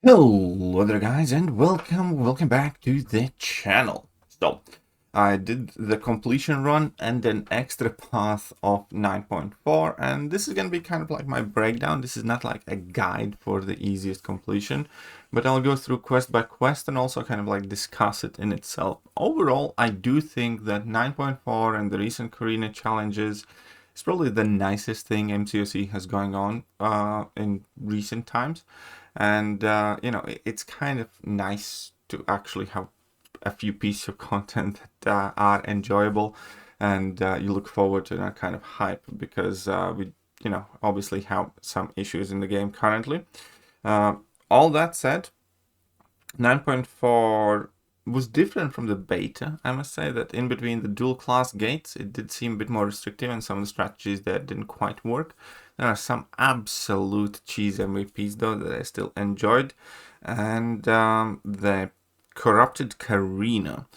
Hello there guys and welcome back to the channel. So I did the completion run and an extra path of 9.4, and this is going to be kind of like my breakdown. This is not like a guide for the easiest completion, but I'll go through quest by quest and also kind of like discuss it in itself. Overall, I do think that 9.4 and the recent Karina challenges is probably the nicest thing MCOC has going on in recent times. And it's kind of nice to actually have a few pieces of content that are enjoyable, and you look forward to that kind of hype because we obviously have some issues in the game currently. All that said, 9.4 was different from the beta. I must say that in between the dual class gates, it did seem a bit more restrictive, and some of the strategies that didn't quite work. There are some absolute cheese MVPs though that I still enjoyed, and the corrupted Carina.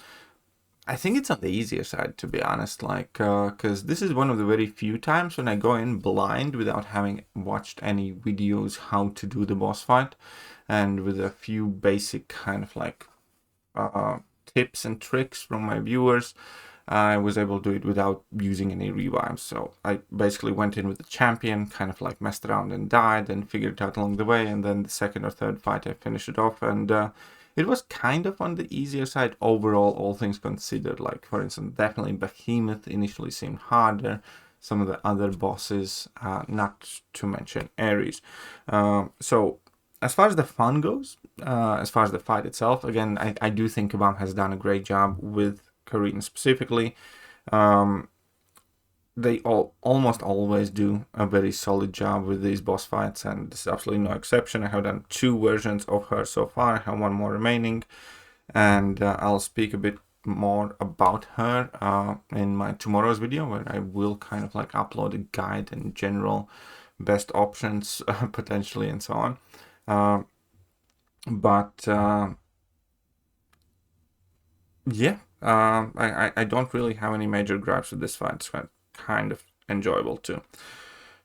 I think it's on the easier side, to be honest, like, because this is one of the very few times when I go in blind without having watched any videos how to do the boss fight, and with a few basic kind of like tips and tricks from my viewers, I was able to do it without using any revives. So I basically went in with the champion, kind of like messed around and died, and figured it out along the way, and then the second or third fight I finished it off, and it was kind of on the easier side overall, all things considered. Like, for instance, definitely Behemoth initially seemed harder. Some of the other bosses, not to mention Ares. So as far as the fun goes, as far as the fight itself, again, I do think Kabam has done a great job with Karina specifically. They almost always do a very solid job with these boss fights, and this is absolutely no exception. I have done 2 versions of her so far. I have 1 more remaining, and I'll speak a bit more about her in my tomorrow's video, where I will kind of like upload a guide and general best options potentially and so on. Yeah, I don't really have any major gripes with this fight. It's kind of enjoyable too.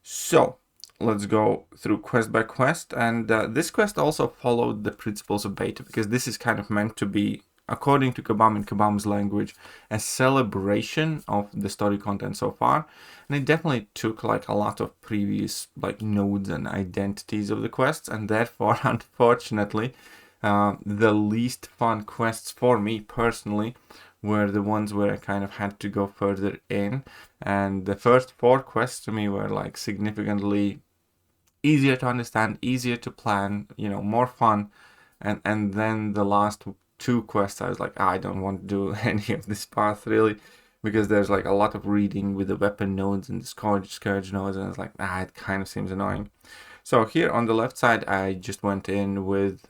So let's go through quest by quest, and this quest also followed the principles of beta, because this is kind of meant to be, according to Kabam in Kabam's language, a celebration of the story content so far. And it definitely took like a lot of previous like nodes and identities of the quests, and therefore unfortunately the least fun quests for me personally were the ones where I kind of had to go further in, and the first 4 quests to me were like significantly easier to understand, easier to plan, more fun, and then the last 2 quests I was like, I don't want to do any of this path really, because there's like a lot of reading with the weapon nodes and the scourge nodes, and it's like, it kind of seems annoying. So here on the left side, I just went in with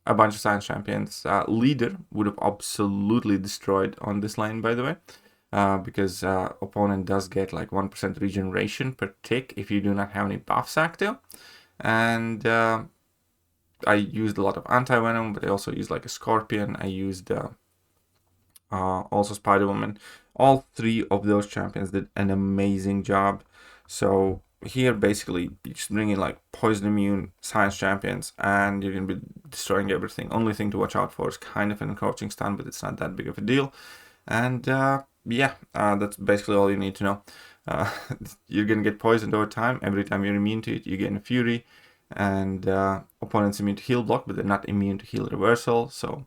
a bunch of science champions. Leader would have absolutely destroyed on this lane, by the way, because opponent does get like 1% regeneration per tick if you do not have any buffs active. And I used a lot of anti-venom, but I also used like a scorpion. I used also Spider-Woman. All 3 of those champions did an amazing job. So here basically you just bring in like poison immune science champions, and you're gonna be destroying everything. Only thing to watch out for is kind of an encroaching stun, but it's not that big of a deal. And that's basically all you need to know. You're gonna get poisoned over time. Every time you're immune to it, you get a fury, and opponents immune to heal block, but they're not immune to heal reversal. So,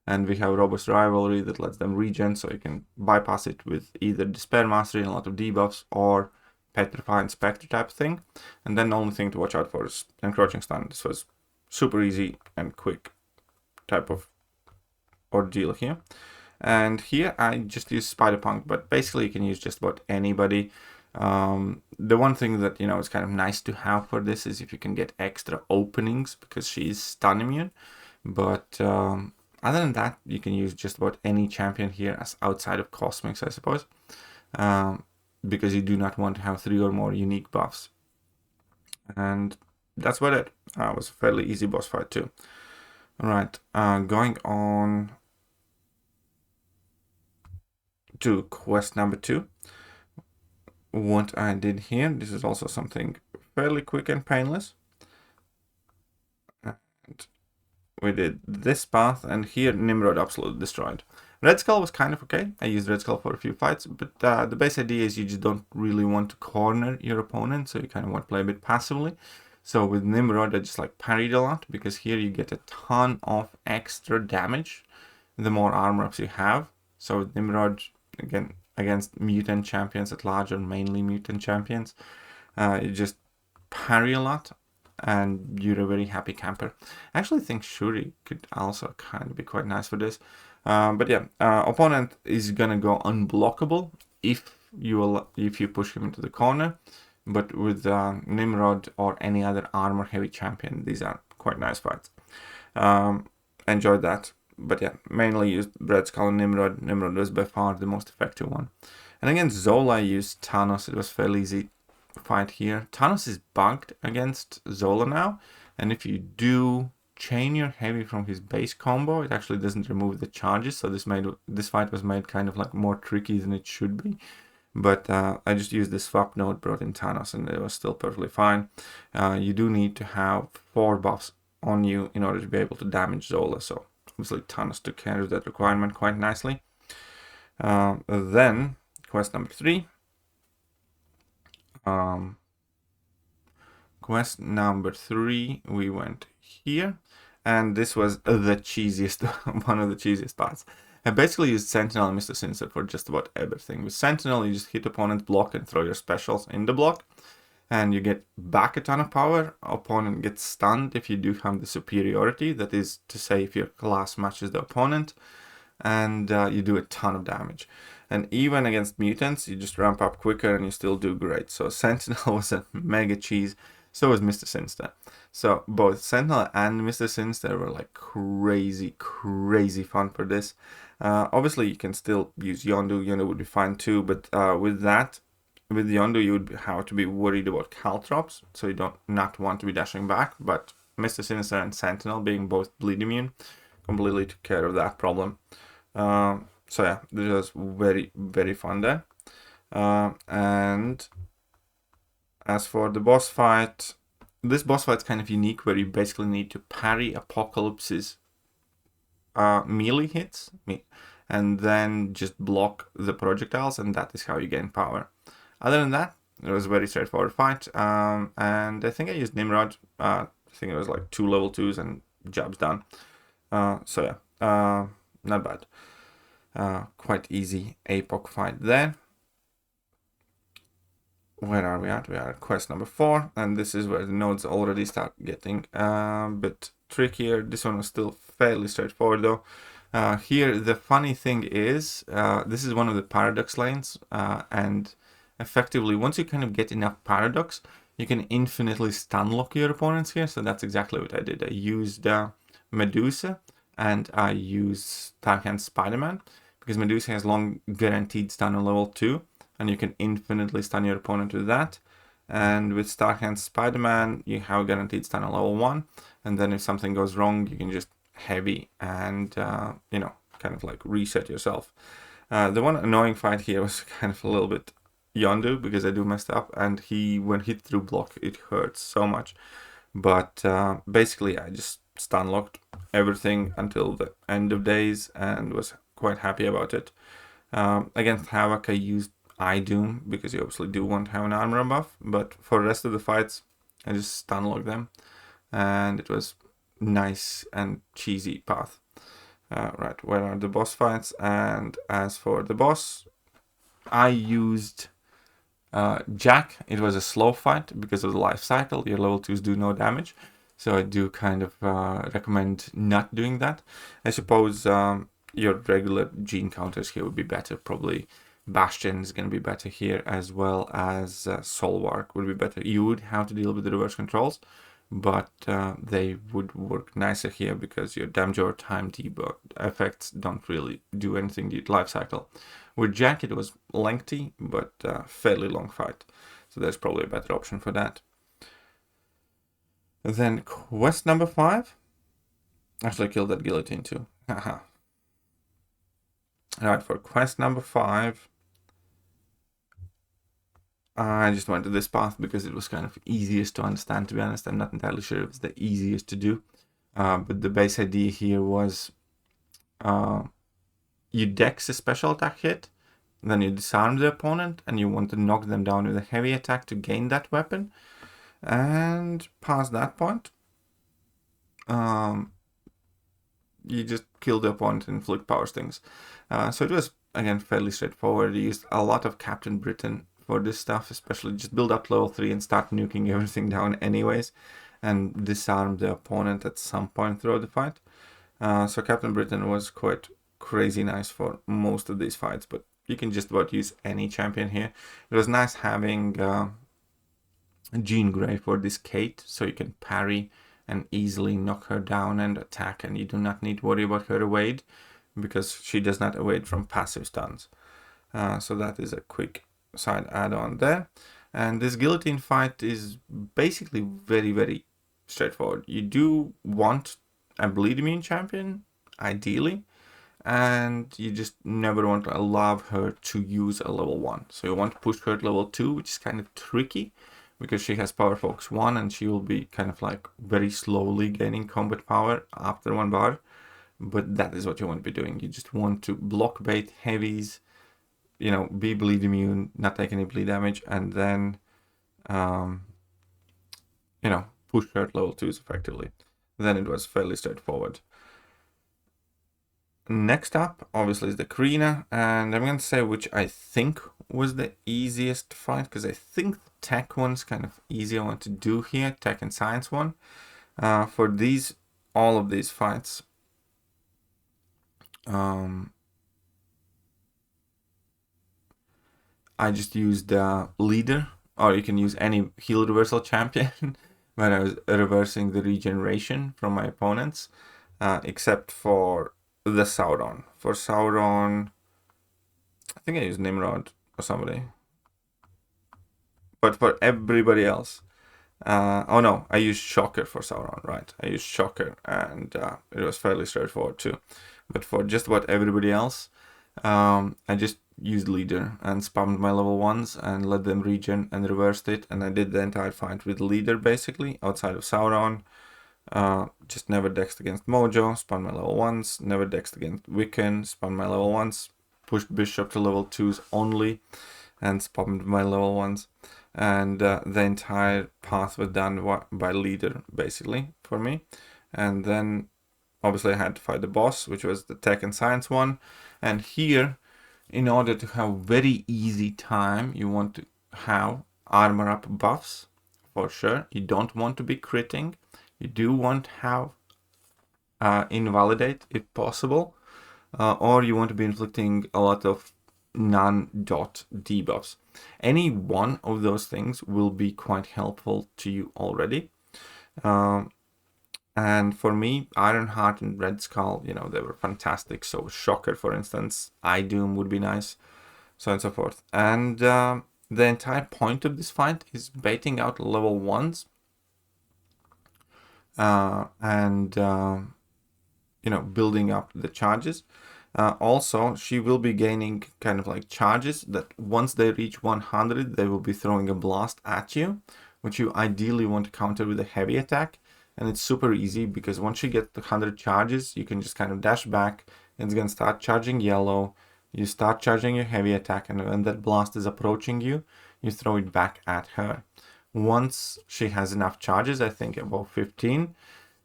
and we have robust rivalry that lets them regen, so you can bypass it with either despair mastery and a lot of debuffs, or petrify and spectre type thing. And then the only thing to watch out for is encroaching stun. This was super easy and quick type of ordeal here. And here I just use Spider-Punk, but basically you can use just about anybody. The one thing that is kind of nice to have for this is if you can get extra openings, because she's stun immune. But other than that, you can use just about any champion here, as outside of Cosmics, I suppose, because you do not want to have 3 or more unique buffs. And that's about it. It was a fairly easy boss fight too. Alright, going on to quest number 2. What I did here, this is also something fairly quick and painless. we did this path, and here Nimrod absolutely destroyed. Red Skull was kind of okay. I used Red Skull for a few fights, but the base idea is you just don't really want to corner your opponent, so you kind of want to play a bit passively. So with Nimrod, I just like parried a lot, because here you get a ton of extra damage the more armor ups you have. So with Nimrod, again, against mutant champions at large, or mainly mutant champions, you just parry a lot, and you're a very happy camper. I actually think Shuri could also kind of be quite nice for this. But yeah, opponent is gonna go unblockable if you push him into the corner. But with Nimrod or any other armor heavy champion, these are quite nice fights. Enjoyed that. But yeah, mainly used Red Skull and Nimrod. Nimrod was by far the most effective one. And against Zola, I used Thanos. It was fairly easy fight here. Thanos is bugged against Zola now, and if you do chain your heavy from his base combo, it actually doesn't remove the charges, so this fight was made kind of like more tricky than it should be. But I just used this swap node, brought in Thanos, and it was still perfectly fine. You do need to have 4 buffs on you in order to be able to damage Zola, so obviously Thanos took care of that requirement quite nicely. Then, quest number 3. Quest number 3, we went here, and this was the cheesiest, one of the cheesiest parts. I basically used Sentinel and Mr. Sinister for just about everything. With Sentinel, you just hit opponent's block and throw your specials in the block, and you get back a ton of power. Opponent gets stunned if you do have the superiority, that is to say if your class matches the opponent, and you do a ton of damage. And even against mutants, you just ramp up quicker and you still do great. So Sentinel was a mega cheese. So was Mr. Sinister. So both Sentinel and Mr. Sinister were like crazy, crazy fun for this. Obviously, you can still use Yondu. Yondu would be fine too. But with Yondu, you would have to be worried about Caltrops. So you don't not want to be dashing back. But Mr. Sinister and Sentinel, being both bleed immune, completely took care of that problem. So yeah, this was very, very fun there. And as for the boss fight, this boss fight is kind of unique, where you basically need to parry Apocalypse's melee hits, and then just block the projectiles, and that is how you gain power. Other than that, it was a very straightforward fight, and I think I used Nimrod. I think it was like 2 level 2s, and job's done. So yeah, not bad. Quite easy APOC fight there. Where are we at? We are at quest number 4, and this is where the nodes already start getting a bit trickier. This one was still fairly straightforward though. Here, the funny thing is, this is one of the paradox lanes, and effectively, once you kind of get enough paradox, you can infinitely stun lock your opponents here. So that's exactly what I did. I used Medusa, and I used Starhand Spider-Man, because Medusa has long guaranteed stun on level 2, and you can infinitely stun your opponent with that. And with Starhand Spider-Man, you have guaranteed stun on level 1, and then if something goes wrong, you can just heavy and, kind of like reset yourself. The one annoying fight here was kind of a little bit Yondu, because I do messed up, and when hit through block, it hurts so much. But basically, I just stun locked everything until the end of days, and was quite happy about it. Against Havoc, I used Doom, because you obviously do want to have an armor buff, but for the rest of the fights, I just stun locked them, and it was nice and cheesy path. Right, where are the boss fights? And as for the boss, I used Jack. It was a slow fight because of the life cycle. Your level 2s do no damage, so I do kind of recommend not doing that. I suppose your regular gene counters here would be better. Probably Bastion is going to be better here, as well as Solwark would be better. You would have to deal with the reverse controls, but they would work nicer here, because your damage over time debuff effects don't really do anything to life cycle. With Jack, it was lengthy, but fairly long fight, so there's probably a better option for that. Then quest number 5. Actually, I killed that guillotine too. Haha. Alright, for quest number 5, I just went to this path because it was kind of easiest to understand, to be honest. I'm not entirely sure if it's the easiest to do. But the base idea here was you dex a special attack hit, then you disarm the opponent, and you want to knock them down with a heavy attack to gain that weapon. And past that point, you just kill the opponent and inflict power stings. So it was, again, fairly straightforward. You used a lot of Captain Britain for this stuff, especially just build up level 3 and start nuking everything down anyways, and disarm the opponent at some point throughout the fight. So Captain Britain was quite crazy nice for most of these fights, but you can just about use any champion here. It was nice having Jean Grey for this Kate, so you can parry and easily knock her down and attack, and you do not need to worry about her evade, because she does not evade from passive stuns. So that is a quick side add-on there. And this guillotine fight is basically very, very straightforward. You do want a bleed immune champion, ideally, and you just never want to allow her to use a level 1. So you want to push her to level 2, which is kind of tricky, because she has power focus 1, and she will be kind of like very slowly gaining combat power after 1 bar. But that is what you want to be doing. You just want to block bait heavies, be bleed immune, not take any bleed damage, and then, push her to level 2s effectively. Then it was fairly straightforward. Next up, obviously, is the Karina, and I'm going to say which I think was the easiest fight, because I think the tech one's kind of easier one to do here, tech and science one. For all of these fights, I just used the leader, or you can use any heal reversal champion when I was reversing the regeneration from my opponents, except for the Sauron. For Sauron, I think I used Nimrod or somebody. But for everybody else, oh no, I used Shocker for Sauron, right? I used Shocker, and it was fairly straightforward too. But for just about everybody else, I just used leader and spammed my level 1s and let them regen and reversed it, and I did the entire fight with leader basically, outside of Sauron. Just never dexed against Mojo, spun my level 1s, never dexed against Wiccan, spun my level 1s, pushed Bishop to level 2s only, and spammed my level 1s. And the entire path was done by leader, basically, for me. And then, obviously, I had to fight the boss, which was the tech and science one. And here, in order to have very easy time, you want to have armor up buffs, for sure. You don't want to be critting. You do want to have invalidate, if possible. Or you want to be inflicting a lot of non-dot debuffs. Any one of those things will be quite helpful to you already. And for me, Ironheart and Red Skull, they were fantastic. So Shocker, for instance, Doom would be nice, so on and so forth. And the entire point of this fight is baiting out level 1s. And building up the charges. Also, she will be gaining kind of like charges that once they reach 100, they will be throwing a blast at you, which you ideally want to counter with a heavy attack. And it's super easy, because once you get the 100 charges, you can just kind of dash back, and it's going to start charging yellow. You start charging your heavy attack, and when that blast is approaching you, you throw it back at her. Once she has enough charges, I think about 15,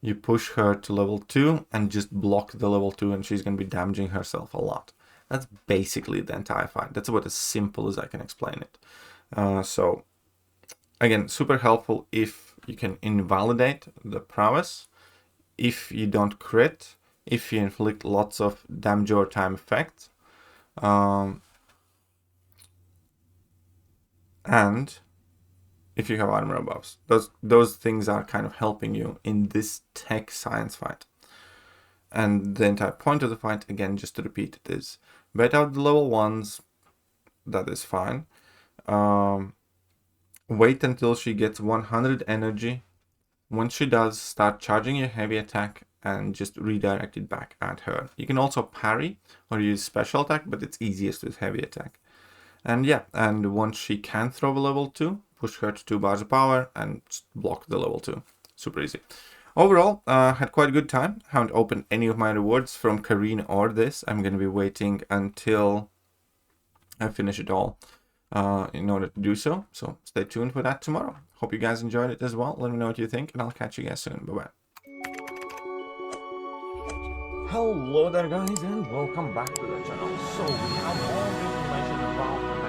you push her to level 2 and just block the level 2, and she's going to be damaging herself a lot. That's basically the entire fight. That's about as simple as I can explain it. So, again, super helpful if you can invalidate the prowess, if you don't crit, if you inflict lots of damage over time effects, and if you have armor buffs. Those things are kind of helping you in this tech science fight. And the entire point of the fight, again, just to repeat it, is bait out the level 1s. That is fine. Wait until she gets 100 energy. Once she does, start charging your heavy attack and just redirect it back at her. You can also parry or use special attack, but it's easiest with heavy attack. And and once she can throw a level 2, push her to 2 bars of power and block the level 2. Super easy. Overall, had quite a good time. Haven't opened any of my rewards from Karina or this. I'm going to be waiting until I finish it all in order to do so. So stay tuned for that tomorrow. Hope you guys enjoyed it as well. Let me know what you think, and I'll catch you guys soon. Bye-bye. Hello there, guys, and welcome back to the channel. So we have all the information about